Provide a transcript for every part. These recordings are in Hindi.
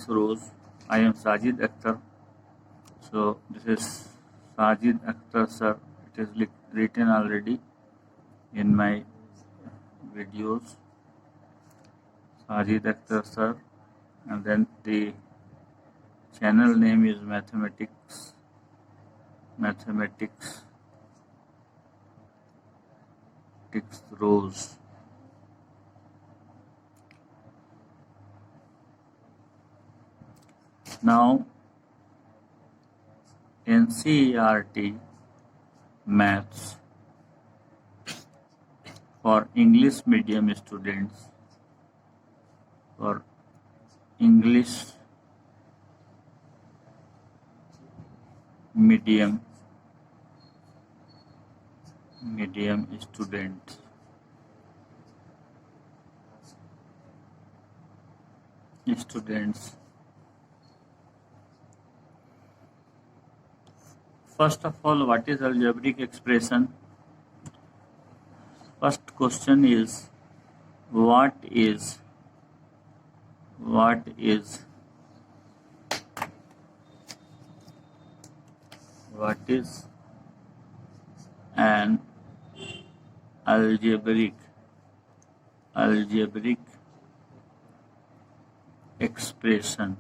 6 rows. I am Sajid Akhtar. So this is Sajid Akhtar sir. It is written already in my videos. Sajid Akhtar sir, and then the channel name is Mathematics 6 rows. Now NCERT Maths for English medium students, for English medium students. First of all, what is algebraic expression? First question is, what is an algebraic expression?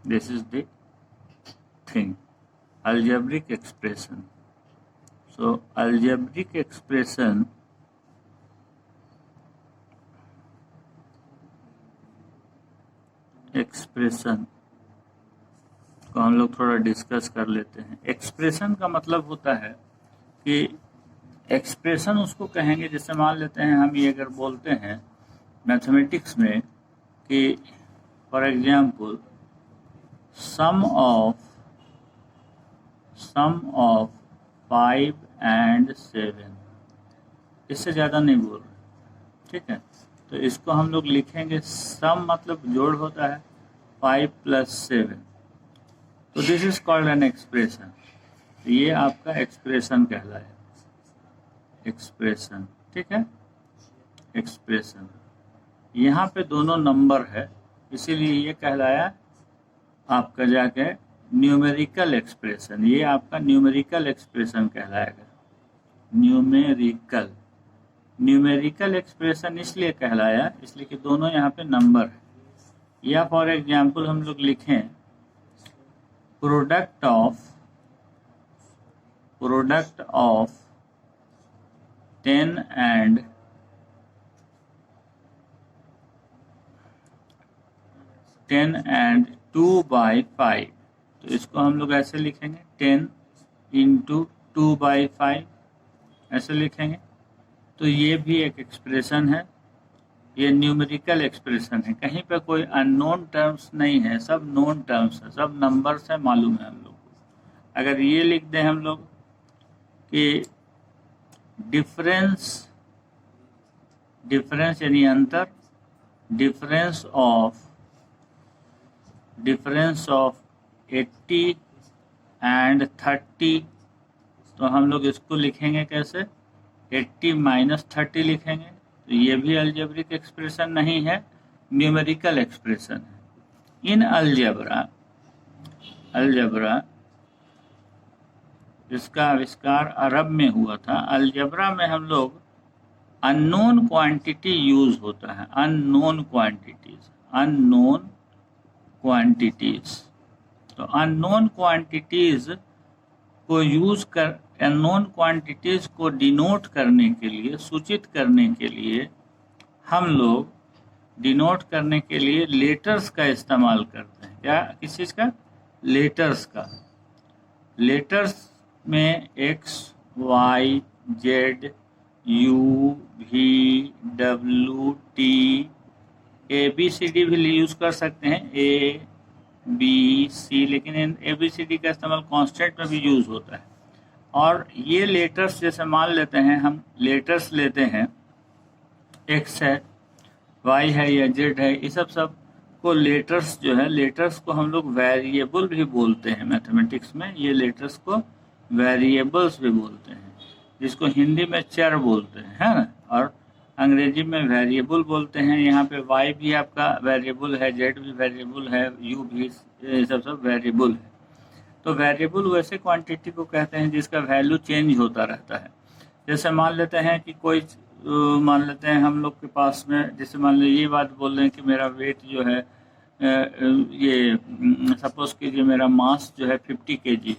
This is the thing, algebraic expression. So algebraic expression को हम लोग थोड़ा डिस्कस कर लेते हैं। एक्सप्रेशन का मतलब होता है कि एक्सप्रेशन उसको कहेंगे, जैसे मान लेते हैं हम ये अगर बोलते हैं मैथमेटिक्स में कि for example sum of 5 and 7, इससे ज़्यादा नहीं बोल रहे, ठीक है। तो इसको हम लोग लिखेंगे, सम मतलब जोड़ होता है 5 + 7, तो this is called an expression. ये आपका एक्सप्रेशन कहलाए, एक्सप्रेशन, ठीक है। एक्सप्रेशन यहाँ पे दोनों नंबर है, इसीलिए ये कहलाया आपका जाके न्यूमेरिकल एक्सप्रेशन। ये आपका न्यूमेरिकल एक्सप्रेशन कहलाएगा। न्यूमेरिकल एक्सप्रेशन इसलिए कहलाया, इसलिए कि दोनों यहाँ पे नंबर है। या फॉर एग्जांपल हम लोग लिखें प्रोडक्ट ऑफ 10 and 2/5, तो इसको हम लोग ऐसे लिखेंगे 10 × 2/5 ऐसे लिखेंगे। तो ये भी एक एक्सप्रेशन है, ये न्यूमेरिकल एक्सप्रेशन है। कहीं पे कोई अननोन टर्म्स नहीं है, सब नोन टर्म्स है, सब नंबर्स है, मालूम है हम लोग को। अगर ये लिख दें हम लोग कि डिफरेंस यानी अंतर, डिफरेंस ऑफ 80 and 30, तो हम लोग इसको लिखेंगे कैसे, 80 - 30 लिखेंगे। तो ये भी अलजेब्रिक एक्सप्रेशन नहीं है, न्यूमेरिकल एक्सप्रेशन है। इन अलजेब्रा इसका आविष्कार अरब में हुआ था। अलजेब्रा में हम लोग अननोन क्वांटिटी यूज होता है, अननोन क्वांटिटीज। तो अननोन क्वांटिटीज को डिनोट करने के लिए, सूचित करने के लिए हम लोग डिनोट करने के लिए लेटर्स का इस्तेमाल करते हैं। क्या, किस चीज़ का? लेटर्स का। लेटर्स में X, Y, Z, U, V, W, T, ABCD भी यूज कर सकते हैं, A, B, C, लेकिन इन ABCD का इस्तेमाल कॉन्स्टेंट में भी यूज होता है। और ये लेटर्स, जैसे मान लेते हैं हम लेटर्स लेते हैं, X है, Y है या Z है, ये सब को लेटर्स जो है, लेटर्स को हम लोग वेरिएबल भी बोलते हैं मैथमेटिक्स में। ये लेटर्स को वेरिएबल्स भी बोलते हैं। जिसको हिंदी में चर बोलते हैं, है ना, और अंग्रेजी में वेरिएबल बोलते हैं। यहाँ पे y भी आपका वेरिएबल है, z भी वेरिएबल है, u भी, ये सब वेरिएबल है। तो वेरिएबल वैसे क्वांटिटी को कहते हैं जिसका वैल्यू चेंज होता रहता है। जैसे मान लेते हैं कि कोई मान लेते हैं हम लोग के पास में, जैसे मान लीजिए ये बात बोल रहे हैं कि मेरा वेट जो है ये सपोज कीजिए मेरा मास जो है 50 kg है,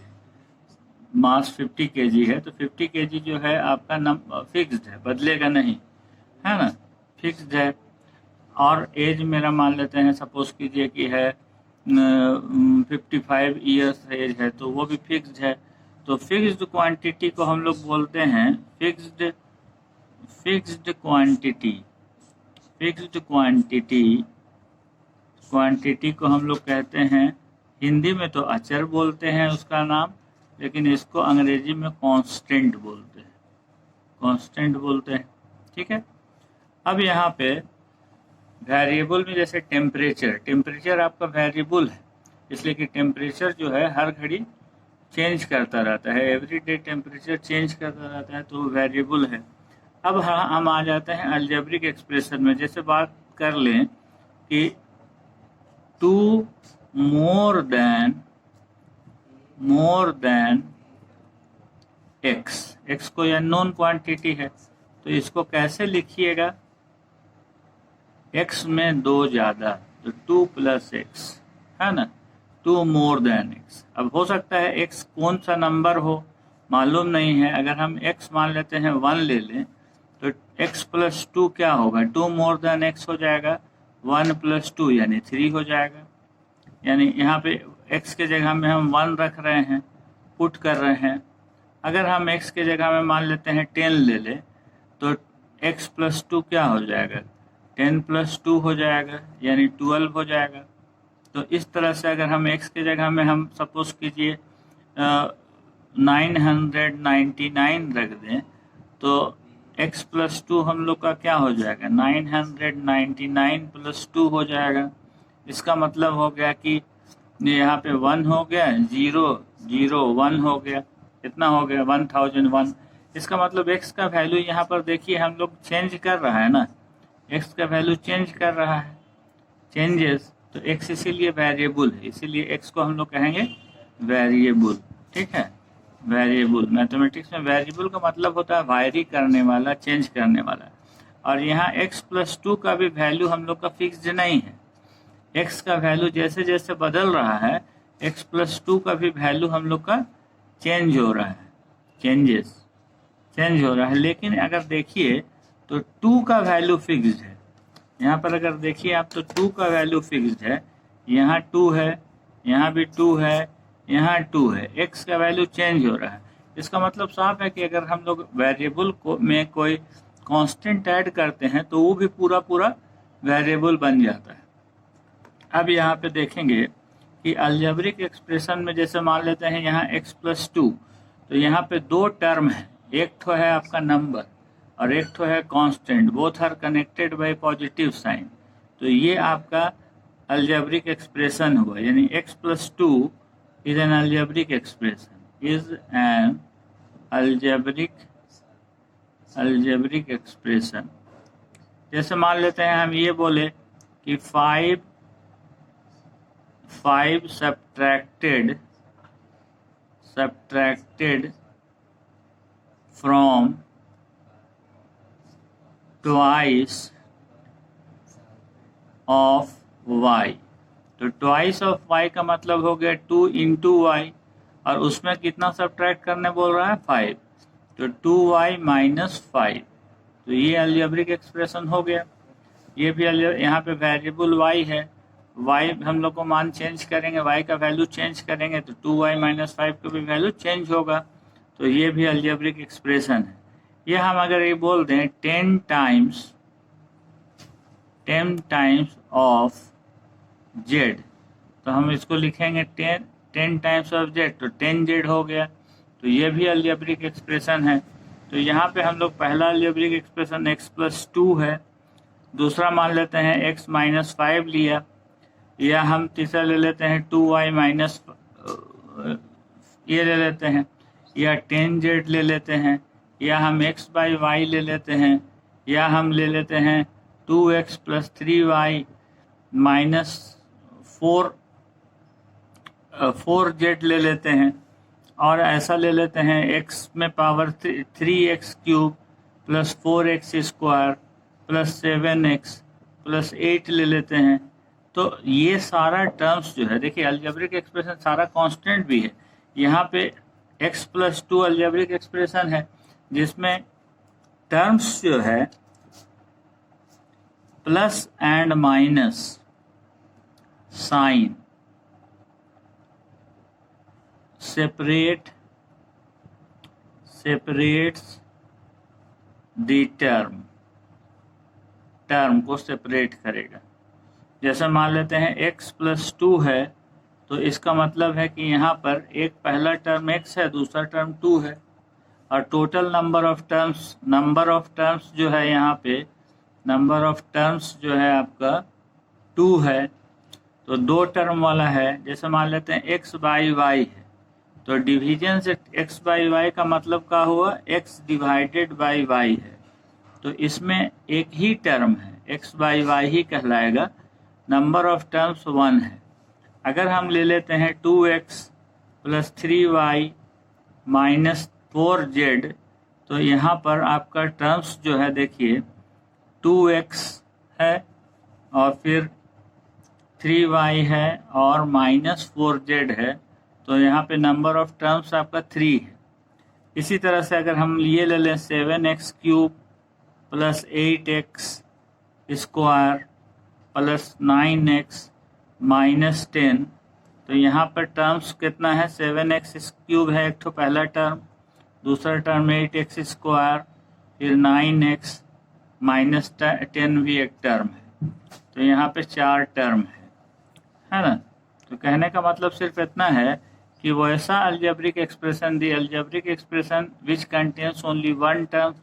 मास 50 kg है, तो 50 kg जो है आपका नंबर फिक्स्ड है, बदलेगा नहीं, है ना, फिक्स्ड है। और एज मेरा मान लेते हैं सपोज कीजिए कि है 55 ईयर्स एज है, तो वो भी फिक्स्ड है। तो फिक्स्ड क्वांटिटी को हम लोग बोलते हैं फिक्स्ड क्वांटिटी को हम लोग कहते हैं, हिंदी में तो अचर बोलते हैं उसका नाम, लेकिन इसको अंग्रेजी में कांस्टेंट बोलते हैं, ठीक है। अब यहाँ पे वेरिएबल में जैसे टेम्परेचर आपका वेरिएबल है, इसलिए कि टेम्परेचर जो है हर घड़ी चेंज करता रहता है, एवरीडे टेम्परेचर चेंज करता रहता है, तो वेरिएबल है। अब हम आ जाते हैं अलजेब्रिक एक्सप्रेशन में। जैसे बात कर लें कि 2 मोर देन x कोई अननोन क्वांटिटी है, तो इसको कैसे लिखिएगा, x में 2 ज़्यादा, तो 2 + x, है ना, 2 मोर देन x। अब हो सकता है x कौन सा नंबर हो मालूम नहीं है, अगर हम x मान लेते हैं 1 ले लें, तो x + 2 क्या होगा, 2 मोर देन x हो जाएगा, 1 + 2 यानी 3 हो जाएगा। यानी यहाँ पे x के जगह में हम 1 रख रहे हैं, पुट कर रहे हैं। अगर हम x के जगह में मान लेते हैं 10 ले लें, तो x + 2 क्या हो जाएगा, 10 + 2 हो जाएगा, यानी 12 हो जाएगा। तो इस तरह से अगर हम x के जगह में हम सपोज कीजिए 999 रख दें, तो x + 2 हम लोग का क्या हो जाएगा, 999 + 2 हो जाएगा। इसका मतलब हो गया कि यहाँ पे 1 हो गया, 0 0 1 हो गया, कितना हो गया 1001। इसका मतलब x का वैल्यू यहाँ पर देखिए हम लोग चेंज कर रहा है ना, x का वैल्यू चेंज कर रहा है, चेंजेस, तो x इसीलिए वेरिएबल है, इसीलिए x को हम लोग कहेंगे वेरिएबल, ठीक है। वेरिएबल मैथमेटिक्स में वेरिएबल का मतलब होता है वायरी करने वाला, चेंज करने वाला। और यहाँ x + 2 का भी वैल्यू हम लोग का फिक्स्ड नहीं है, x का वैल्यू जैसे जैसे बदल रहा है, x + 2 का भी वैल्यू हम लोग का चेंज हो रहा है, चेंज हो रहा है। लेकिन अगर देखिए तो 2 का वैल्यू फिक्स्ड है, यहाँ पर अगर देखिए आप तो 2 का वैल्यू फिक्स्ड है, यहाँ 2 है, यहाँ भी 2 है, यहाँ 2 है, x का वैल्यू चेंज हो रहा है। इसका मतलब साफ है कि अगर हम लोग वेरिएबल को में कोई कांस्टेंट ऐड करते हैं तो वो भी पूरा वेरिएबल बन जाता है। अब यहाँ पे देखेंगे कि अलजेब्रिक एक्सप्रेशन में जैसे मान लेते हैं यहाँ x + 2, तो यहाँ पे 2 टर्म है, एक तो है आपका नंबर और एक तो है constant, both are connected by positive sign. तो ये आपका अलजेब्रिक एक्सप्रेशन हुआ, यानी x + 2 is an algebraic expression, जैसे मान लेते हैं हम ये बोले कि 5 subtracted from twice of y, तो twice of y का मतलब हो गया 2 × y, और उसमें कितना सब्ट्रैक्ट करने बोल रहा है 5, तो 2y - 5, तो ये अलजेब्रिक एक्सप्रेशन हो गया। ये भी यहाँ पे वेरिएबल y है, y हम लोग को मान चेंज करेंगे, y का वैल्यू चेंज करेंगे तो 2y - 5 का भी वैल्यू चेंज होगा, तो ये भी अलजेब्रिक एक्सप्रेशन है। ये हम अगर ये बोल दें 10 टाइम्स ऑफ z, तो हम इसको लिखेंगे 10 टाइम्स ऑफ z, तो 10z हो गया, तो ये भी अलजेब्रिक एक्सप्रेशन है। तो यहाँ पे हम लोग पहला अलजेब्रिक एक्सप्रेशन x + 2 है, दूसरा मान लेते हैं x - 5 लिया, या हम तीसरा ले लेते हैं 2y ये ले लेते हैं, या 10z ले लेते हैं, या हम x बाई वाई ले लेते हैं, या हम ले लेते हैं 2x plus 3y minus 4z ले लेते हैं, और ऐसा ले लेते हैं x में power 3x cube plus 4x square plus 7x plus 8 ले लेते हैं। तो ये सारा टर्म्स जो है, देखिए अलजेब्रिक एक्सप्रेशन सारा कांस्टेंट भी है। यहाँ पे x प्लस 2 अलजेब्रिक एक्सप्रेशन है जिसमें टर्म्स जो है plus and minus sign separates the term को सेपरेट करेगा। जैसे मान लेते हैं x प्लस 2 है, तो इसका मतलब है कि यहाँ पर एक पहला टर्म x है, दूसरा टर्म 2 है, और टोटल नंबर ऑफ टर्म्स जो है यहाँ पे नंबर ऑफ टर्म्स जो है आपका 2 है, तो 2 टर्म वाला है। जैसे मान लेते हैं x बाई वाई है, तो डिवीजन से x बाई वाई का मतलब क्या हुआ, x डिवाइडेड बाई वाई है, तो इसमें एक ही टर्म है, x बाई वाई ही कहलाएगा, नंबर ऑफ टर्म्स 1 है। अगर हम ले लेते हैं 2x plus 3y minus 4z, तो यहाँ पर आपका टर्म्स जो है देखिए 2x है और फिर 3y है और माइनस 4z है, तो यहाँ पे नंबर ऑफ टर्म्स आपका 3 है। इसी तरह से अगर हम ये ले लें 7x cube plus 8x square plus 9x minus 10, तो यहाँ पर टर्म्स कितना है, 7x क्यूब है एक तो पहला टर्म, दूसरा टर्म 8x स्क्वायर, फिर 9x माइनस 10 भी एक टर्म है, तो यहाँ पे 4 टर्म है ना। तो कहने का मतलब सिर्फ इतना है कि वैसा algebraic expression the algebraic expression which contains only 1 term,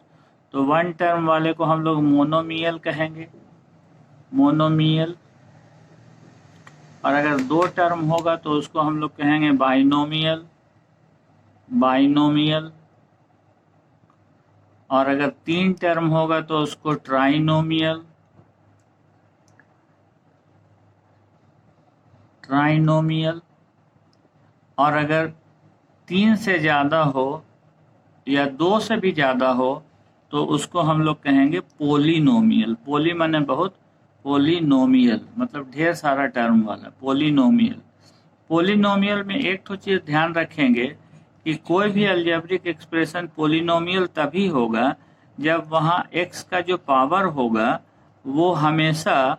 तो 1 टर्म वाले को हम लोग मोनोमियल कहेंगे, मोनोमियल। और अगर 2 टर्म होगा तो उसको हम लोग कहेंगे बाइनोमियल। और अगर 3 टर्म होगा तो उसको ट्राइनोमियल। और अगर 3 से ज़्यादा हो या 2 से भी ज़्यादा हो तो उसको हम लोग कहेंगे पोलिनोमियल। पोली माने बहुत, पोलिनोमियल मतलब ढेर सारा टर्म वाला, पोलिनोमियल। पोलिनोमियल में एक तो चीज़ ध्यान रखेंगे कि कोई भी अलजेब्रिक एक्सप्रेशन पोलिनोमियल तभी होगा जब वहाँ x का जो पावर होगा वो हमेशा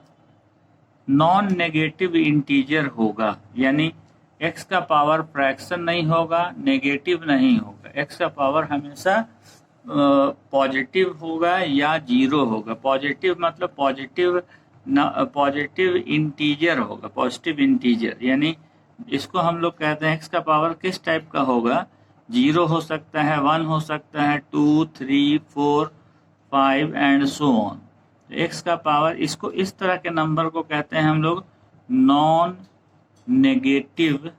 नॉन नेगेटिव इंटीजर होगा, यानी x का पावर फ्रैक्शन नहीं होगा, नेगेटिव नहीं होगा, x का पावर हमेशा पॉजिटिव होगा या 0 होगा। पॉजिटिव मतलब पॉजिटिव इंटीजर होगा, पॉजिटिव इंटीजर, यानी इसको हम लोग कहते हैं x का पावर किस टाइप का होगा, 0 हो सकता है, 1 हो सकता है, 2, 3, 4, 5 एंड सो ऑन। x का पावर, इसको इस तरह के नंबर को कहते हैं हम लोग नॉन नेगेटिव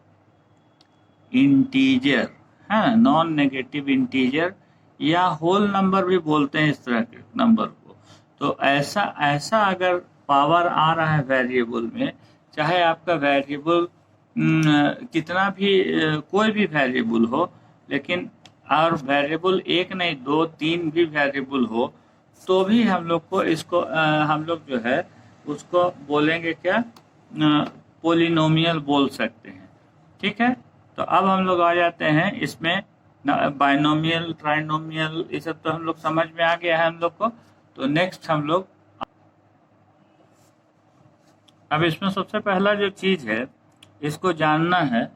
इंटीजर, है नॉन नेगेटिव इंटीजर, या होल नंबर भी बोलते हैं इस तरह के नंबर को। तो ऐसा अगर पावर आ रहा है वेरिएबल में, चाहे आपका वेरिएबल कितना भी कोई भी वेरिएबल हो, लेकिन और वेरिएबल एक नहीं 2, 3 भी वेरिएबल हो, तो भी हम लोग को इसको हम लोग जो है उसको बोलेंगे क्या, पोलिनोमियल बोल सकते हैं। ठीक है, तो अब हम लोग आ जाते हैं इसमें बाइनोमियल, ट्राइनोमियल, ये सब तो हम लोग समझ में आ गया है हम लोग को। तो नेक्स्ट हम लोग अब इसमें सबसे पहला जो चीज़ है इसको जानना है,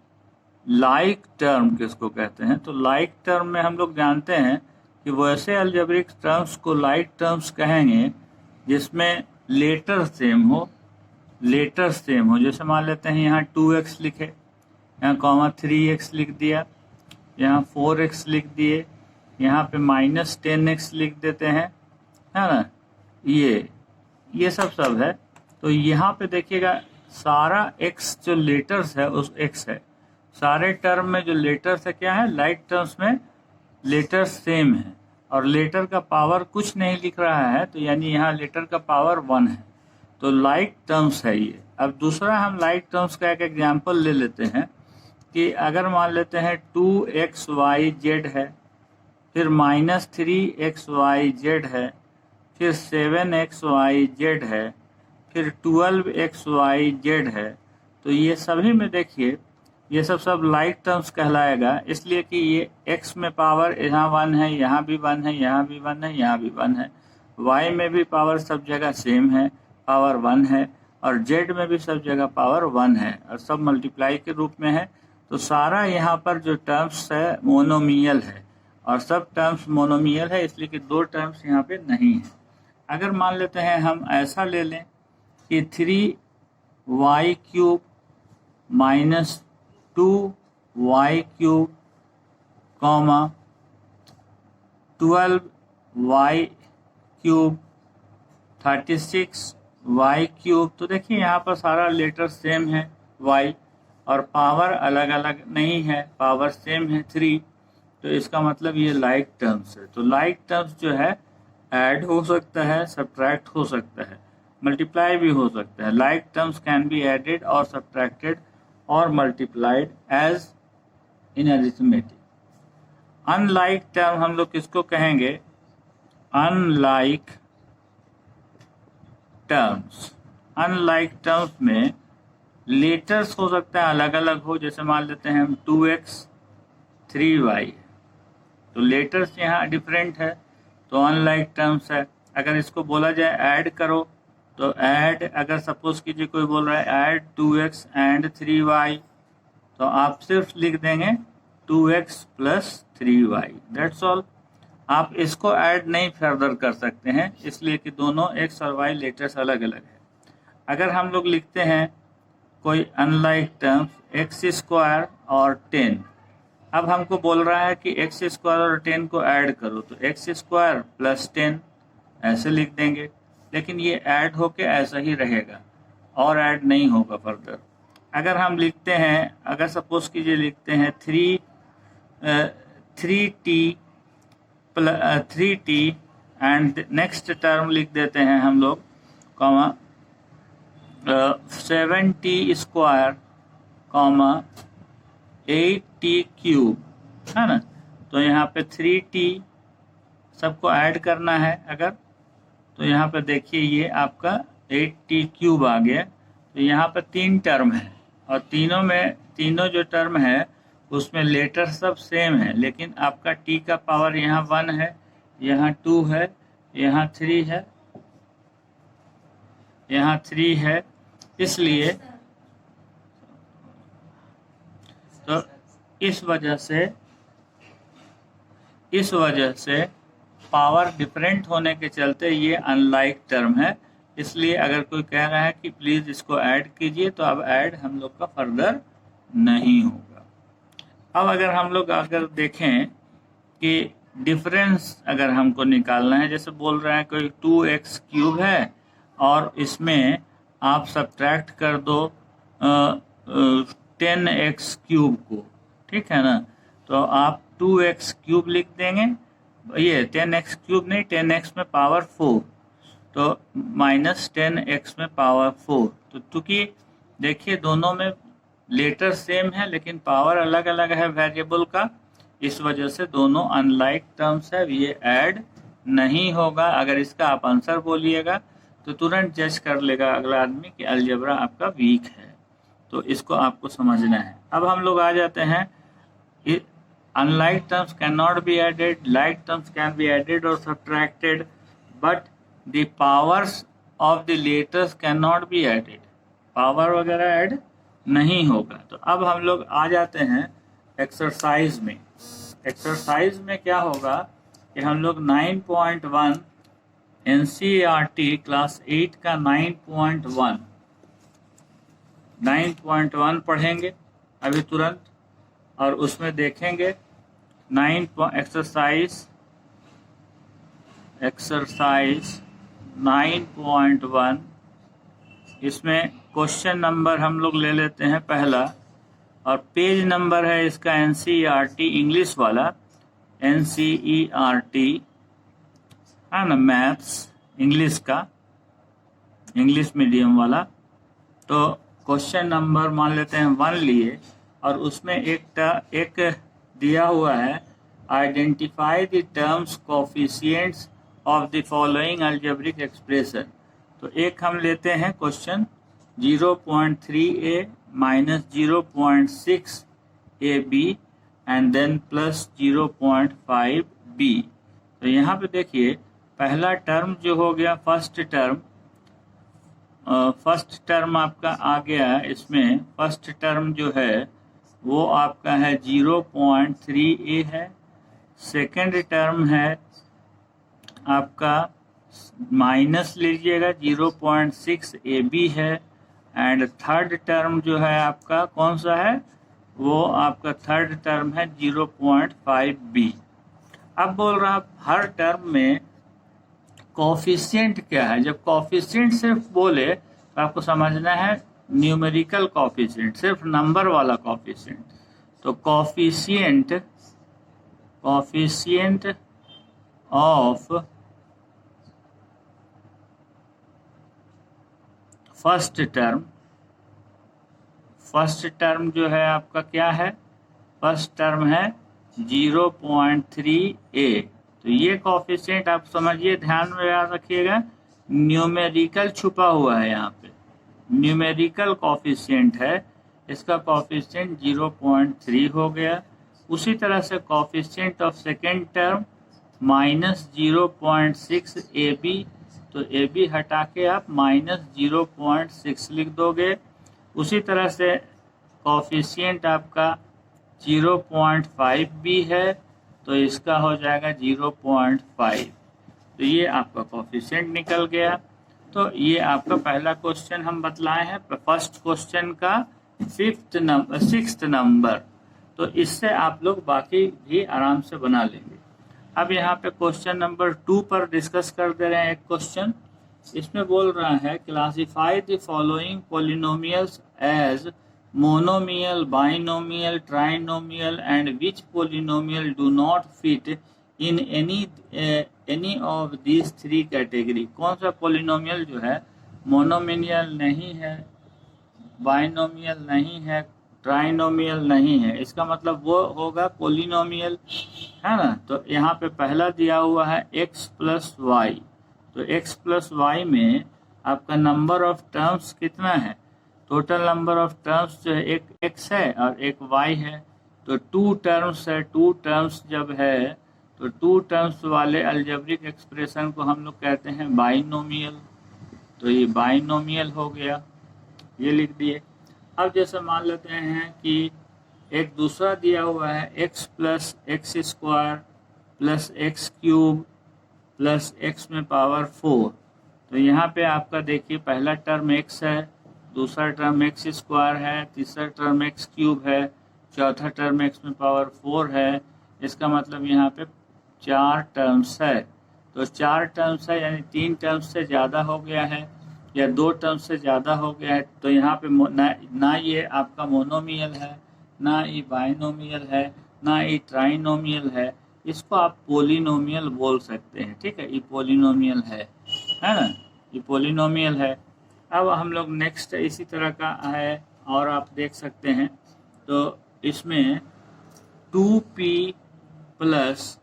लाइक टर्म किसको कहते हैं। तो लाइक टर्म में हम लोग जानते हैं कि वैसे अलजेब्रिक टर्म्स को लाइक टर्म्स कहेंगे जिसमें लेटर सेम हो, जैसे मान लेते हैं यहाँ 2x लिखे, यहाँ कॉमा 3x लिख दिया, यहाँ 4x लिख दिए, यहाँ पे माइनस 10x लिख देते हैं, है ना, ये सब है। तो यहाँ पे देखिएगा सारा x जो लेटर्स है उस x है, सारे टर्म में जो लेटर्स है क्या है, लाइक टर्म्स में लेटर्स सेम है, और लेटर का पावर कुछ नहीं लिख रहा है, तो यानी यहाँ लेटर का पावर 1 है, तो लाइक टर्म्स है ये। अब दूसरा हम लाइक टर्म्स का एक एग्जाम्पल ले लेते हैं कि अगर मान लेते हैं 2xyz है, फिर -3xyz है, फिर 7xyz है, फिर 12xyz है, तो ये सभी में देखिए ये सब लाइक टर्म्स कहलाएगा, इसलिए कि ये x में पावर यहाँ 1 है, यहाँ भी 1 है, यहाँ भी 1 है, यहाँ भी 1 है, y में भी पावर सब जगह सेम है, पावर 1 है, और z में भी सब जगह पावर 1 है, और सब मल्टीप्लाई के रूप में है। तो सारा यहाँ पर जो टर्म्स है मोनोमियल है, और सब टर्म्स मोनोमियल है, इसलिए कि 2 टर्म्स यहाँ पे नहीं है। अगर मान लेते हैं हम ऐसा ले लें कि 3y³ minus 2y³ comma 12y³ 36y³, तो देखिए यहाँ पर सारा लेटर सेम है y, और पावर अलग अलग नहीं है, पावर सेम है 3, तो इसका मतलब ये लाइक टर्म्स है। तो लाइक टर्म्स जो है ऐड हो सकता है, सब्ट्रैक्ट हो सकता है, मल्टीप्लाई भी हो सकता है। Like terms can be added और सब्ट्रैक्टेड और multiplied as in arithmetic. Unlike term हम लोग किसको कहेंगे? Unlike terms. अनलाइक टर्म्स में लेटर्स हो सकता है अलग अलग हो, जैसे मान लेते हैं हम 2x 3y, तो लेटर्स यहाँ डिफरेंट है, तो अनलाइक टर्म्स है। अगर इसको बोला जाए ऐड करो, तो ऐड, अगर सपोज कीजिए कोई बोल रहा है ऐड 2x एंड 3y, तो आप सिर्फ लिख देंगे 2x plus 3y, that's all. आप इसको ऐड नहीं फर्दर कर सकते हैं, इसलिए कि दोनों x और y लेटर्स अलग अलग है। अगर हम लोग लिखते हैं कोई अनलाइक टर्म्स x² और 10, अब हमको बोल रहा है कि x² और 10 को ऐड करो, तो x² प्लस 10 ऐसे लिख देंगे, लेकिन ये ऐड होके ऐसा ही रहेगा और ऐड नहीं होगा फर्दर। अगर हम लिखते हैं, अगर सपोज कीजिए लिखते हैं 3t एंड नेक्स्ट टर्म लिख देते हैं हम लोग कॉमा 7t² कॉमा 8t³ है ना, तो यहाँ पे 3t सबको ऐड करना है अगर, तो यहाँ पे देखिए ये आपका 8t³ आ गया। तो यहाँ पे 3 टर्म है, और तीनों जो टर्म है उसमें लेटर सब सेम है, लेकिन आपका t का पावर यहाँ 1 है, यहाँ 2 है, यहाँ 3 है, यहाँ 3 है, इसलिए तो इस वजह से पावर डिफरेंट होने के चलते ये अनलाइक टर्म है। इसलिए अगर कोई कह रहा है कि प्लीज़ इसको ऐड कीजिए, तो अब ऐड हम लोग का फर्दर नहीं होगा। अब अगर देखें कि डिफरेंस अगर हमको निकालना है, जैसे बोल रहा है कोई 2x³ है और इसमें आप सब्ट्रैक्ट कर दो 10x³ को, ठीक है ना, तो आप 2x³ लिख देंगे, ये 10x³ नहीं, 10x में पावर 4, तो माइनस 10x में पावर 4। तो चूंकि देखिए दोनों में लेटर सेम है लेकिन पावर अलग अलग है वेरिएबल का, इस वजह से दोनों अनलाइक टर्म्स है, ये ऐड नहीं होगा। अगर इसका आप आंसर बोलिएगा तो तुरंत जज कर लेगा अगला आदमी कि अलजेब्रा आपका वीक है, तो इसको आपको समझना है। अब हम लोग आ जाते हैं, unlike terms cannot be added, like terms can be added or subtracted, but the powers of the letters cannot be added, power वगैरह ऐड नहीं होगा। तो अब हम लोग आ जाते हैं एक्सरसाइज में। एक्सरसाइज में क्या होगा कि हम लोग 9.1 NCERT क्लास 8 का 9.1 पढ़ेंगे अभी तुरंत, और उसमें देखेंगे एक्सरसाइज 9.1। इसमें क्वेश्चन नंबर हम लोग ले लेते हैं पहला, और पेज नंबर है इसका NCERT इंग्लिश वाला, NCERT है ना, मैथ्स इंग्लिश का, इंग्लिश मीडियम वाला। तो क्वेश्चन नंबर मान लेते हैं 1 लिए, और उसमें एक दिया हुआ है, identify the terms coefficients of the following algebraic expression. तो एक हम लेते हैं question 0.3a minus 0.6ab and then plus 0.5b। तो यहाँ पे देखिए पहला टर्म जो हो गया, फर्स्ट टर्म आपका आ गया, इसमें फर्स्ट टर्म जो है वो आपका है 0.3a है। सेकंड टर्म है आपका माइनस लीजिएगा 0.6ab है, एंड थर्ड टर्म जो है आपका कौन सा है, वो आपका थर्ड टर्म है 0.5b। अब बोल रहा हर टर्म में कोफिशिएंट क्या है। जब कोफिशिएंट सिर्फ बोले तो आपको समझना है न्यूमेरिकल कोफिशिएंट, सिर्फ नंबर वाला कोफिशिएंट। तो कोफिशिएंट ऑफ फर्स्ट टर्म जो है आपका क्या है, फर्स्ट टर्म है 0.3a। तो ये कोफिशिएंट आप समझिए, ध्यान में याद रखिएगा, न्यूमेरिकल छुपा हुआ है यहाँ पे, न्यूमेरिकल कोफिशिएंट है, इसका कोफिशिएंट 0.3 हो गया। उसी तरह से coefficient of second term minus 0.6ab, तो ab हटा के आप माइनस 0.6 लिख दोगे। उसी तरह से कोफिशिएंट आपका 0.5b है, तो इसका हो जाएगा 0.5। तो ये आपका कोफिशिएंट निकल गया। तो ये आपका पहला क्वेश्चन हम बतलाए हैं, फर्स्ट क्वेश्चन का सिक्स्थ नंबर। तो इससे आप लोग बाकी भी आराम से बना लेंगे। अब यहाँ पे क्वेश्चन नंबर 2 पर डिस्कस कर दे रहे हैं एक क्वेश्चन। इसमें बोल रहा है classify the following polynomials as monomial, binomial, trinomial and which polynomial do not fit in any of these 3 category. कौन सा पोलिनोमियल जो है मोनोमियल नहीं है, बाइनोमियल नहीं है, ट्राइनोमियल नहीं है, इसका मतलब वो होगा पोलिनोमियल, है ना। तो यहाँ पे पहला दिया हुआ है x प्लस वाई। तो x प्लस वाई में आपका नंबर ऑफ टर्म्स कितना है, टोटल नंबर ऑफ टर्म्स जो है एक x है और एक y है। तो 2 टर्म्स है, 2 टर्म्स जब है तो 2 टर्म्स वाले अलजेब्रिक एक्सप्रेशन को हम लोग कहते हैं बाइनोमियल। तो ये बाइनोमियल हो गया, ये लिख दिए। अब जैसे मान लेते हैं कि एक दूसरा दिया हुआ है x plus x square plus x cube plus x में पावर 4। तो यहाँ पे आपका देखिए पहला टर्म x है, दूसरा टर्म एक्स स्क्वायर है, तीसरा टर्म एक्स क्यूब है, चौथा टर्म x में पावर 4 है। इसका मतलब यहाँ पे 4 टर्म्स है। तो 4 टर्म्स है यानी 3 टर्म्स से ज़्यादा हो गया है या 2 टर्म्स से ज़्यादा हो गया है। तो यहाँ पे ना ये आपका मोनोमियल है, ना ये बाइनोमियल है, ना ये ट्राइनोमियल है, इसको आप पोलिनोमियल बोल सकते हैं। ठीक है, ये पोलिनोमियल है ना, ये पोलिनोमियल है। अब हम लोग नेक्स्ट इसी तरह का है और आप देख सकते हैं। तो इसमें 2p प्लस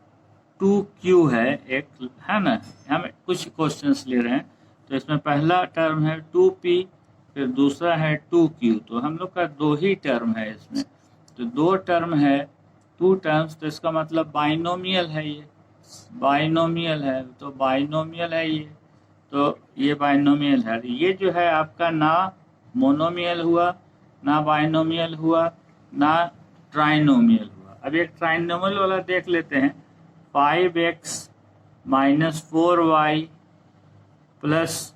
2q है एक, है ना। हम कुछ क्वेश्चंस ले रहे हैं। तो इसमें पहला टर्म है 2p, फिर दूसरा है 2q। तो हम लोग का 2 ही टर्म है इसमें। तो 2 टर्म है, 2 टर्म्स, तो इसका मतलब बाइनोमियल है, ये बाइनोमियल है। तो बाइनोमियल है ये, तो ये बाइनोमियल है। ये जो है आपका ना मोनोमियल हुआ, ना बाइनोमियल हुआ, ना ट्राइनोमियल हुआ। अब एक ट्राइनोमियल वाला देख लेते हैं। 5x minus 4y plus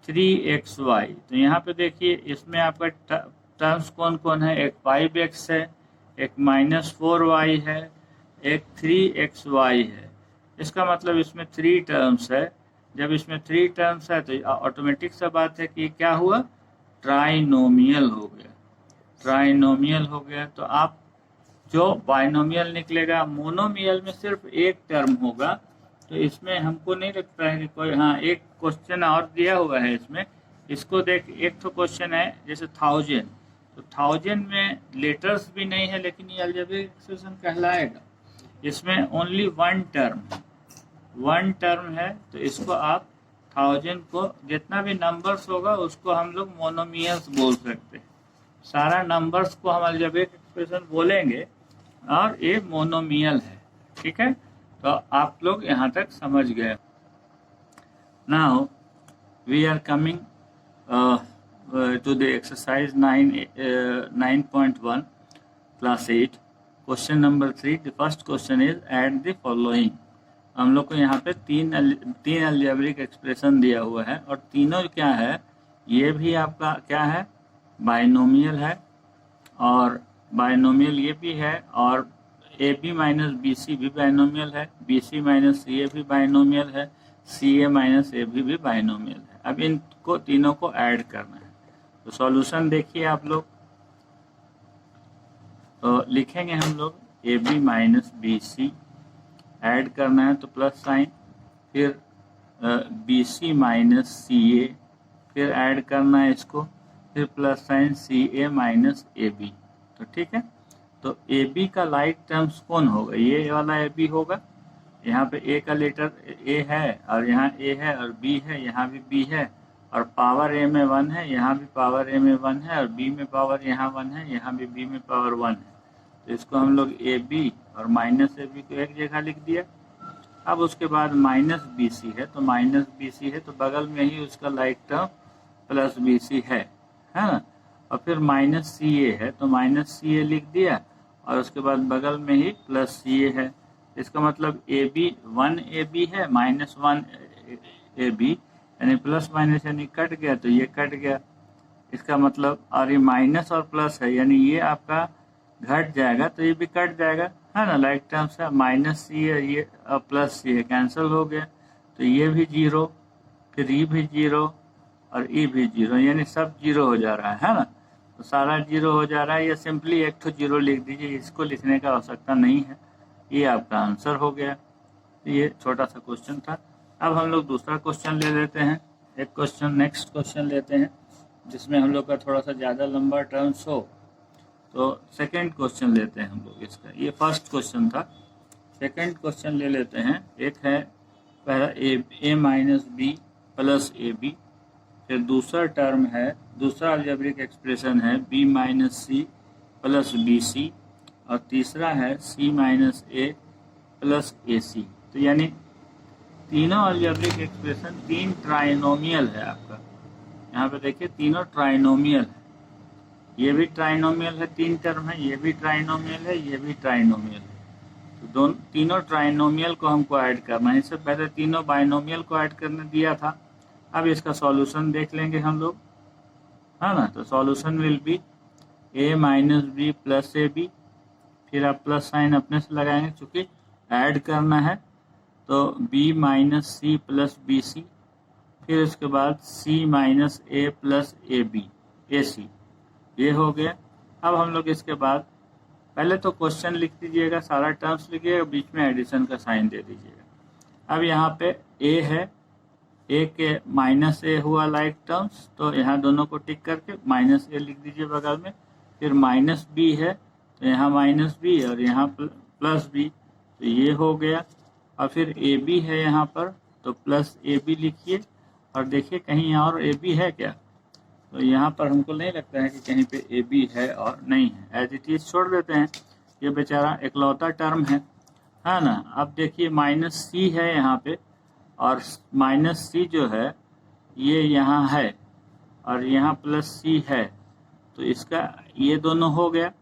3xy। तो यहाँ पे देखिए इसमें आपका टर्म्स कौन कौन है, एक 5x है, एक माइनस 4y है, एक 3xy है। इसका मतलब इसमें 3 टर्म्स है। जब इसमें 3 टर्म्स है तो ऑटोमेटिक सा बात है कि क्या हुआ, ट्राइनोमियल हो गया, ट्राइनोमियल हो गया। तो आप जो बाइनोमियल निकलेगा, मोनोमियल में सिर्फ एक टर्म होगा, तो इसमें हमको नहीं लगता है कि कोई, हाँ एक क्वेश्चन और दिया हुआ है इसमें, इसको देख। एक तो क्वेश्चन है जैसे 1000, तो 1000 में लेटर्स भी नहीं है, लेकिन ये अलजेब्रिक एक्सप्रेशन कहलाएगा। इसमें ओनली वन टर्म है, तो इसको आप 1000 को जितना भी नंबर्स होगा उसको हम लोग मोनोमियल्स बोल सकते हैं। सारा नंबर्स को हम अलजेब्रिक एक्सप्रेशन बोलेंगे और ये मोनोमियल है, ठीक है। तो आप लोग यहाँ तक समझ गए। Now we are coming to the exercise 9.1 class 8 question number 3. The first question is add the following. हम लोग को यहाँ पे तीन अलजेब्रिक एक्सप्रेशन दिया हुआ है और तीनों क्या है, ये भी आपका क्या है, बाइनोमियल है, और बाइनोमियल ये भी है, और A B minus B C भी बाइनोमियल है, बी सी माइनस सी ए भी बाइनोमियल है, सी ए माइनस ए भी बाइनोमियल है। अब इनको तीनों को ऐड करना है। तो सॉल्यूशन देखिए आप लोग, तो लिखेंगे हम लोग A B minus B C, add करना है तो प्लस साइन, फिर B C minus C A, फिर ऐड करना है इसको, फिर plus sign C A minus A B. तो ठीक है, तो ए बी का लाइक टर्म्स कौन होगा, ये वाला ए बी होगा। यहाँ पे ए का लेटर ए है और यहाँ ए है, और बी है, यहाँ भी बी है, और पावर ए में 1 है, यहाँ भी पावर ए में 1 है, और बी में पावर यहाँ 1 है, यहाँ भी बी में पावर 1 है। तो इसको हम लोग ए बी और माइनस ए बी को एक जगह लिख दिया। अब उसके बाद माइनस बी सी है, तो माइनस बी सी है तो बगल में ही उसका like term plus B C है ना। और फिर माइनस सी ए है तो माइनस सी ए लिख दिया, और उसके बाद बगल में ही प्लस सी ए है। इसका मतलब ए बी 1 ए बी है, माइनस 1 ए बी, यानी प्लस माइनस यानी कट गया, तो ये कट गया। इसका मतलब, और ये माइनस और प्लस है, यानी ये आपका घट जाएगा तो ये भी कट जाएगा, है ना। लाइक टर्म्स है, माइनस सी है ये, प्लस सी है, कैंसिल हो गया, तो ये भी 0, फिर ये भी 0 और ये भी 0, यानी सब 0 हो जा रहा है ना। तो सारा 0 हो जा रहा है, या सिंपली एक तो 0 लिख दीजिए, इसको लिखने का आवश्यकता नहीं है। ये आपका आंसर हो गया। ये छोटा सा क्वेश्चन था। अब हम लोग दूसरा क्वेश्चन ले लेते हैं। एक क्वेश्चन, नेक्स्ट क्वेश्चन लेते हैं जिसमें हम लोग का थोड़ा सा ज़्यादा लंबा टर्म्स हो। तो सेकंड क्वेश्चन लेते हैं हम लोग इसका। ये फर्स्ट क्वेश्चन था, सेकंड क्वेश्चन ले लेते हैं। एक है पहला A minus B plus A B, फिर दूसरा टर्म है, दूसरा अलजेब्रिक एक्सप्रेशन है B minus C plus B C, और तीसरा है सी माइनस ए प्लस ए सी। तो यानी तीनों अलजेब्रिक एक्सप्रेशन 3 ट्राइनोमियल है आपका। यहाँ पे देखिए तीनों ट्राइनोमियल है, ये भी ट्राइनोमियल है, 3 टर्म है, ये भी ट्राइनोमियल है, ये भी ट्राइनोमियल है। तो तीनों ट्राइनोमियल को हमको ऐड करना है। इससे पहले तीनों बाइनोमियल को ऐड करने दिया था। अब इसका सॉल्यूशन देख लेंगे हम लोग, है ना। तो solution will be A minus B plus A B, फिर आप प्लस साइन अपने से लगाएंगे क्योंकि ऐड करना है, तो B minus C plus B C, फिर उसके बाद C minus A plus A B A C, ये हो गया। अब हम लोग इसके बाद पहले तो क्वेश्चन लिख दीजिएगा, सारा टर्म्स लिखिएगा, बीच में एडिशन का साइन दे दीजिएगा। अब यहाँ पे ए है, ए के माइनस ए हुआ लाइक टर्म्स, तो यहाँ दोनों को टिक करके माइनस ए लिख दीजिए बगल में। फिर माइनस बी है तो यहाँ माइनस बी और यहाँ प्लस बी, तो ये हो गया। और फिर ए बी है यहाँ पर, तो प्लस ए बी लिखिए। और देखिए कहीं और ए बी है क्या, तो यहाँ पर हमको नहीं लगता है कि कहीं पे ए बी है, और नहीं है, एज इट इज छोड़ देते हैं। ये बेचारा इकलौता टर्म है ना। अब देखिए माइनस सी है यहाँ पे, और माइनस सी जो है ये यहाँ है, और यहाँ प्लस सी है, तो इसका ये दोनों हो गया।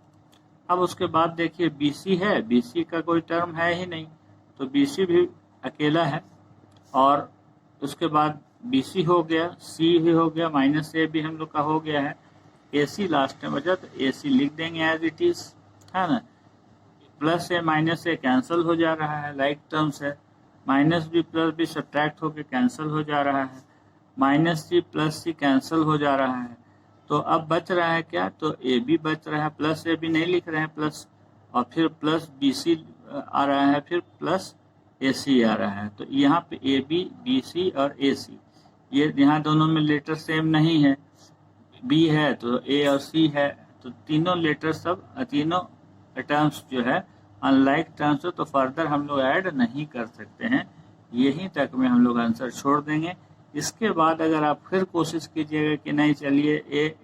अब उसके बाद देखिए बी सी है, बी सी का कोई टर्म है ही नहीं, तो बी सी भी अकेला है। और उसके बाद बी सी हो गया, सी भी हो गया, माइनस ए भी हम लोग का हो गया है, ए सी लास्ट में बचा, तो ए सी लिख देंगे एज इट इज, है ना। Plus A minus A cancel हो जा रहा है, लाइक टर्म्स है। Minus B plus B subtract होकर कैंसिल हो जा रहा है, minus C plus C cancel हो जा रहा है। तो अब बच रहा है क्या, तो ए बी बच रहा है, प्लस ए बी नहीं लिख रहे हैं प्लस, और फिर प्लस बी सी आ रहा है, फिर प्लस AC आ रहा है। तो यहाँ पे AB, BC और AC, ये यहाँ दोनों में लेटर सेम नहीं है, B है तो A और C है, तो तीनों लेटर सब तीनों टर्म्स जो है अनलाइक टर्म्स है, तो फर्दर हम लोग ऐड नहीं कर सकते हैं। यहीं तक में हम लोग आंसर छोड़ देंगे। इसके बाद अगर आप फिर कोशिश कीजिएगा कि नहीं चलिए ए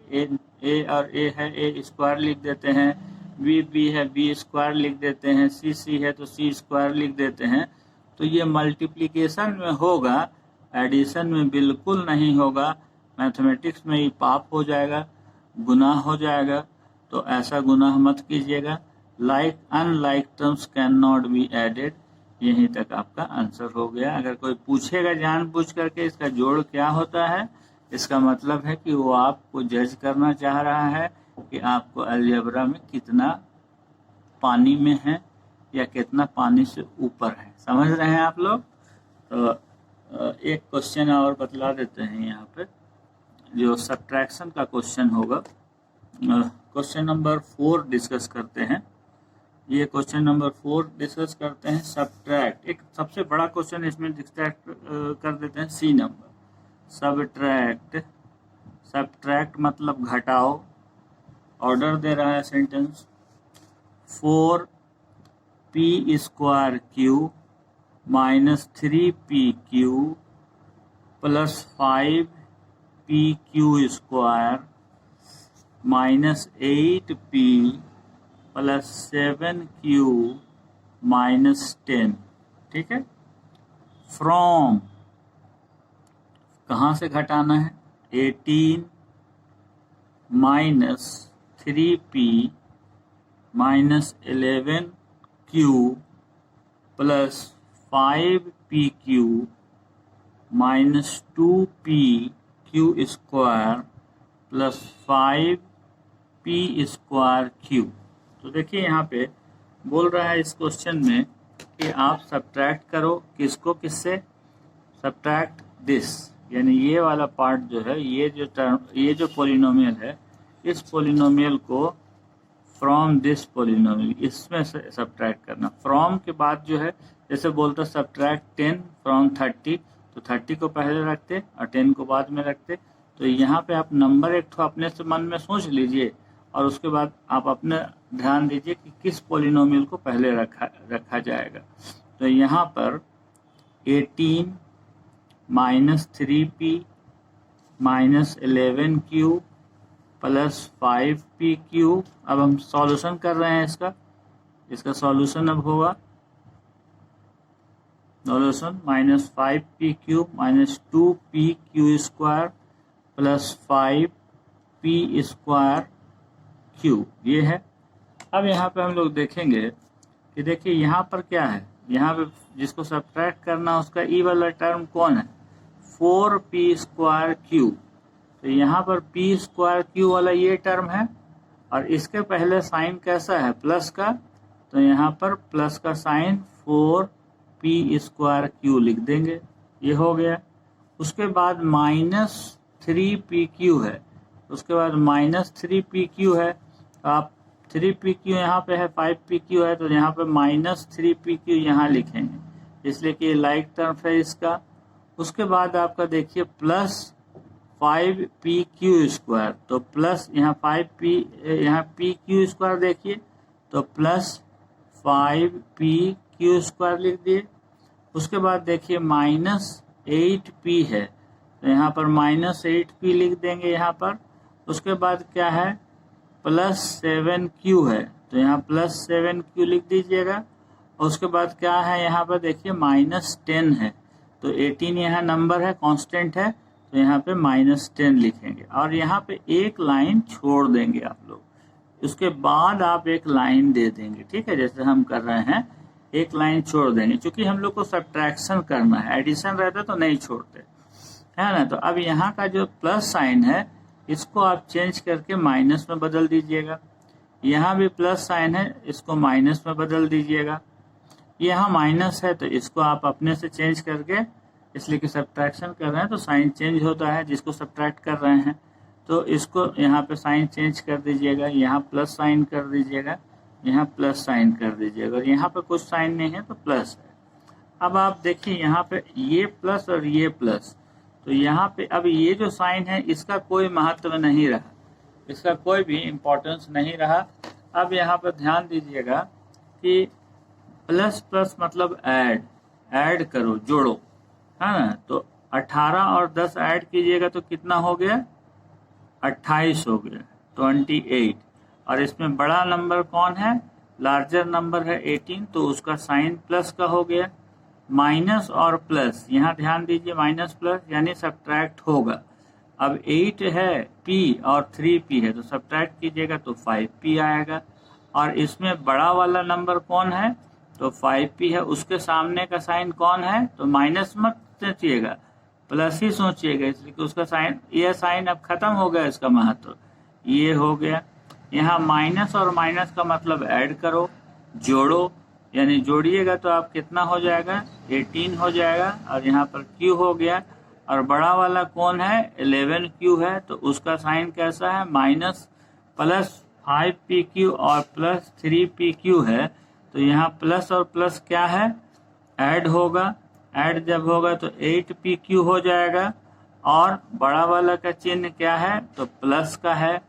और ए है, ए स्क्वायर लिख देते हैं, बी है, बी स्क्वायर लिख देते हैं, सी है तो सी स्क्वायर लिख देते हैं, तो ये मल्टीप्लिकेशन में होगा, एडिशन में बिल्कुल नहीं होगा। मैथमेटिक्स में ये पाप हो जाएगा, गुनाह हो जाएगा, तो ऐसा गुनाह मत कीजिएगा। Like unlike terms can not be added. यहीं तक आपका आंसर हो गया। अगर कोई पूछेगा जानबूझ करके इसका जोड़ क्या होता है, इसका मतलब है कि वो आपको जज करना चाह रहा है कि आपको अलजेब्रा में कितना पानी में है या कितना पानी से ऊपर है। समझ रहे हैं आप लोग? तो एक क्वेश्चन और बतला देते हैं यहाँ पे, जो सब्ट्रैक्शन का क्वेश्चन होगा। क्वेश्चन नंबर 4 डिस्कस करते हैं। ये क्वेश्चन नंबर 4 डिस्कस करते हैं। सब्ट्रैक्ट, एक सबसे बड़ा क्वेश्चन इसमें डिस्ट्रैक्ट कर देते हैं। सी नंबर, सब्ट्रैक्ट मतलब घटाओ। ऑर्डर दे रहा है sentence, 4p square Q minus 3pq plus 5pq square minus 8p plus 7q minus 10। ठीक है। फ्रॉम कहाँ से घटाना है? 18 minus 3p minus 11q plus 5pq minus 2pq square plus 5p square q। तो देखिए यहाँ पे बोल रहा है इस क्वेश्चन में कि आप सब्ट्रैक्ट करो, किसको किससे? सब्ट्रैक्ट दिस, यानी ये वाला पार्ट जो है, ये जो टर्म, ये जो पॉलिनोमियल है, इस पॉलिनोमियल को फ्रॉम दिस पॉलिनोमियल, इसमें से सब्ट्रैक्ट करना। फ्रॉम के बाद जो है, जैसे बोलते सब्ट्रैक्ट 10 फ्रॉम 30, तो 30 को पहले रखते और 10 को बाद में रखते। तो यहाँ पे आप नंबर एक तो अपने से मन में सोच लीजिए और उसके बाद आप अपने ध्यान दीजिए कि किस पॉलिनोमियल को पहले रखा जाएगा। तो यहाँ पर 18 minus 3p minus 11q plus 5pq। अब हम सॉल्यूशन कर रहे हैं इसका सॉल्यूशन अब होगा, solution minus 5pq minus 2pq square plus 5p square q, ये है। अब यहाँ पे हम लोग देखेंगे कि देखिए यहाँ पर क्या है, यहाँ पे जिसको सब्ट्रैक्ट करना उसका ई वाला टर्म कौन है? 4p square q। तो यहाँ पर p स्क्वायर q वाला ये टर्म है और इसके पहले साइन कैसा है? प्लस का, तो यहाँ पर प्लस का साइन 4p स्क्वायर q लिख देंगे, ये हो गया। उसके बाद माइनस 3pq है, उसके बाद माइनस 3pq है, तो आप 3pq यहाँ पे है, 5pq है, तो यहाँ पे माइनस 3pq यहाँ लिखेंगे, इसलिए कि लाइक टर्म है इसका। उसके बाद आपका देखिए प्लस 5pq स्क्वायर, तो प्लस यहाँ 5p, यहाँ pq स्क्वायर देखिए, तो प्लस 5pq स्क्वायर लिख दिए। उसके बाद देखिए माइनस 8p है, तो यहाँ पर माइनस 8p लिख देंगे यहाँ पर। उसके बाद क्या है? प्लस 7q है, तो यहाँ प्लस 7q लिख दीजिएगा। और उसके बाद क्या है यहाँ पर देखिए माइनस 10 है, तो 18 यहाँ नंबर है, कांस्टेंट है, तो यहाँ पे माइनस 10 लिखेंगे और यहाँ पे एक लाइन छोड़ देंगे आप लोग। उसके बाद आप एक लाइन दे देंगे, ठीक है, जैसे हम कर रहे हैं, एक लाइन छोड़ देंगे। क्योंकि हम लोग को सब्ट्रैक्शन करना है, एडिशन रहता तो नहीं छोड़ते, है ना। तो अब यहाँ का जो प्लस साइन है इसको आप चेंज करके माइनस में बदल दीजिएगा। यहाँ भी प्लस साइन है, इसको माइनस में बदल दीजिएगा। यहाँ माइनस है तो इसको आप अपने से चेंज करके, इसलिए कि सब्ट्रैक्शन कर रहे हैं तो साइन चेंज होता है जिसको सब्ट्रैक्ट कर रहे हैं, तो इसको यहाँ पे साइन चेंज कर दीजिएगा, यहाँ प्लस साइन कर दीजिएगा, यहाँ प्लस साइन कर दीजिएगा, और यहाँ पे कुछ साइन नहीं है तो प्लस है। अब आप देखिए यहाँ पे ये प्लस और ये प्लस, तो यहाँ पे अब ये जो साइन है इसका कोई महत्व नहीं रहा, इसका कोई भी इम्पोर्टेंस नहीं रहा। अब यहाँ पर ध्यान दीजिएगा कि प्लस प्लस मतलब ऐड करो, जोड़ो, है ना। तो 18 और 10 ऐड कीजिएगा तो कितना हो गया, 28 हो गया, 28। और इसमें बड़ा नंबर कौन है, लार्जर नंबर है 18, तो उसका साइन प्लस का हो गया। माइनस और प्लस, यहाँ ध्यान दीजिए, माइनस प्लस यानी सब्ट्रैक्ट होगा। अब 8 है p और 3p है, तो सब्ट्रैक्ट कीजिएगा तो 5p आएगा। और इसमें बड़ा वाला नंबर कौन है, तो 5p है, उसके सामने का साइन कौन है, तो माइनस मत सोचिएगा, प्लस ही सोचिएगा, इसलिए कि उसका साइन, यह साइन अब खत्म हो गया इसका महत्व, ये हो गया। यहाँ माइनस और माइनस का मतलब ऐड करो, जोड़ो, यानी जोड़िएगा तो आप कितना हो जाएगा, 18 हो जाएगा। और यहाँ पर q हो गया, और बड़ा वाला कौन है, 11q है, तो उसका साइन कैसा है, माइनस प्लस 5pq और प्लस 3pq है। तो यहाँ प्लस और प्लस क्या है, ऐड होगा, ऐड जब होगा तो 8pq हो जाएगा। और बड़ा वाला का चिन्ह क्या है, तो प्लस का है,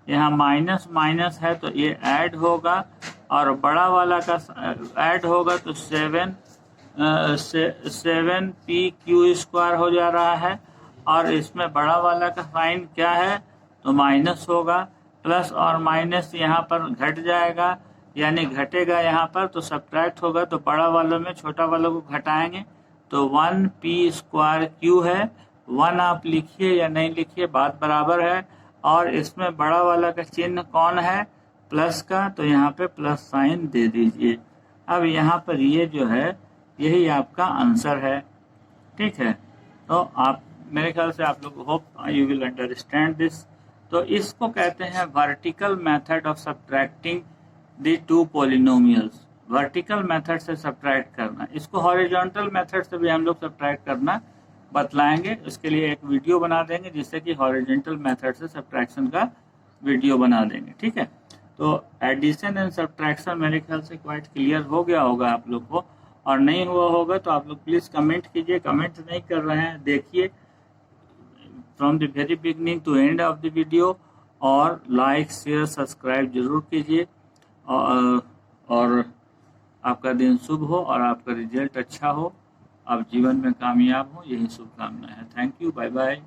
यहाँ माइनस माइनस है तो ये ऐड होगा, और बड़ा वाला का ऐड होगा तो 7pq स्क्वायर हो जा रहा है। और इसमें बड़ा वाला का साइन क्या है, तो माइनस होगा, प्लस और माइनस यहाँ पर घट जाएगा, यानी घटेगा यहाँ पर, तो सब्ट्रैक्ट होगा, तो बड़ा वालों में छोटा वालों को घटाएंगे तो 1p स्क्वायर q है। 1 आप लिखिए या नहीं लिखिए, बात बराबर है। और इसमें बड़ा वाला का चिन्ह कौन है, प्लस का, तो यहाँ पे प्लस साइन दे दीजिए। अब यहाँ पर ये जो है यही आपका आंसर है, ठीक है। तो आप, मेरे ख्याल से आप लोग, hope you will understand this. तो इसको कहते हैं vertical method of subtracting the two polynomials. Vertical method से सब्ट्रैक्ट करना, इसको हॉरिजॉन्टल मेथड से भी हम लोग सब्ट्रैक्ट करना बतलाएंगे। उसके लिए एक वीडियो बना देंगे जिससे कि हॉरिजॉन्टल मेथड से सब्ट्रैक्शन का वीडियो बना देंगे, ठीक है। तो एडिशन एंड सब्ट्रैक्शन मेरे ख्याल से क्वाइट क्लियर हो गया होगा आप लोग को, और नहीं हुआ होगा तो आप लोग प्लीज़ कमेंट कीजिए। कमेंट नहीं कर रहे हैं, देखिए from the very beginning to end of the video, और लाइक शेयर सब्सक्राइब जरूर कीजिए। और आपका दिन शुभ हो और आपका रिजल्ट अच्छा हो, आप जीवन में कामयाब हो, यही शुभकामना है। Thank you, bye bye.